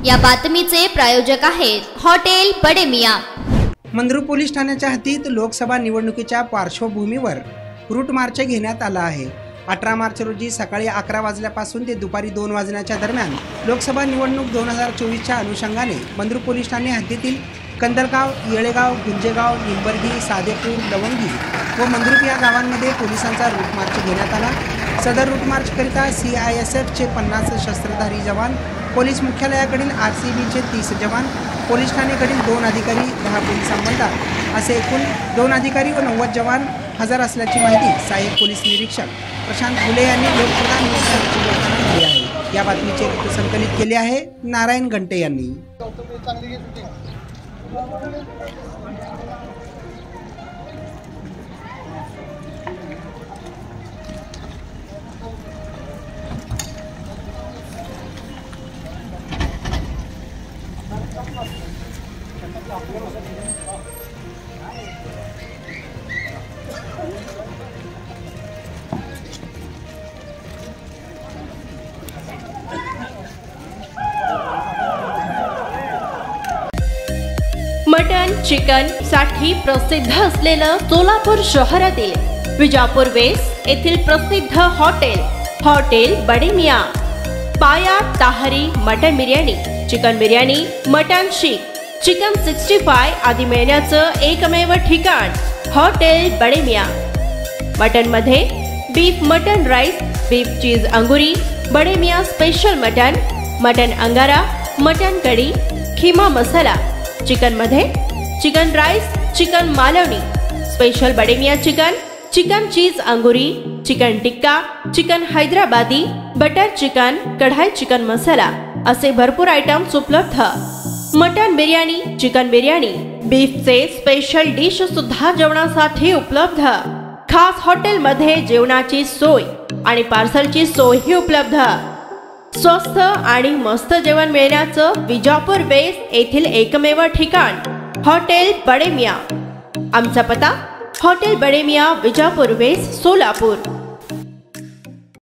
या बातमीचे प्रायोजक आहेत हॉटेल बडे मियां। मंद्रुप पोलीस ठाण्याच्या हद्दीत लोकसभा निवडणुकीच्या पार्श्वभूमीवर रूट मार्च घेण्यात आला आहे। 18 मार्च रोजी सकाळी 11 वाजल्यापासून ते दुपारी 2 वाजण्याच्या दरम्यान लोकसभा निवडणूक 2024च्या अनुषंगाने मंद्रुप पोलीस ठाणे हद्दीतील कंदलगाव, येळेगाव, गुंजेगाव, निंबर्गी, सादेपूर, लवंगी व मंद्रुप या गावांमध्ये पोलिसांचा रूट मार्च घेण्यात आला। सदर रूट मार्चकरिता CISFचे 50 शस्त्रधारी जवान, पोलीस मुख्यालयाकडील RCBचे 30 जवान, पोलीस ठाणेकडील 2 अधिकारी, 10 पोलीस अंमलदार असे एकूण 2 अधिकारी व 90 जवान हजर असल्याची माहिती सहाय्यक पोलीस निरीक्षक प्रशांत फुले यांनी लोकप्रधान न्यूजसाठी बोलताना दिली आहे। या बातमीचे संकलित केले आहे नारायण घंटे यांनी। मटन चिकन साठी प्रसिद्ध असलेलं सोलापूर शहरातील विजापूर वेस्ट येथील प्रसिद्ध hotel Bade Miyan. Paya tahari mutton biryani, chicken biryani, mutton seekh, chicken 65 आदी मिळण्याचं एकमेव ठिकाण हॉटेल बडे मियां। मटन मध्ये beef mutton rice, beef cheese angoori, Bade Miyan special mutton, mutton angara, mutton kadhi, keema masala. Chicken मध्ये chicken rice, chicken Malvani, special Bade Miyan chicken, chicken cheese angoori, chicken tikka, chicken Hyderabadi, butter chicken, kadhai chicken masala असे भरपूर आयटम्स उपलब्ध। मटन बिर्याणी, चिकन बिर्याणी, बीफचे स्पेशल डिश सुद्धा जेवणासाठी उपलब्ध। खास हॉटेल मध्ये जेवणाची सोय आणि पार्सलची सोयही उपलब्ध। स्वस्त आणि मस्त जेवण मिळण्याचं विजापूर वेस्ट येथील एकमेव ठिकाण हॉटेल बडे मियां। आमचा पत्ता हॉटेल बडे मियां, विजापूर वेस्ट, सोलापूर।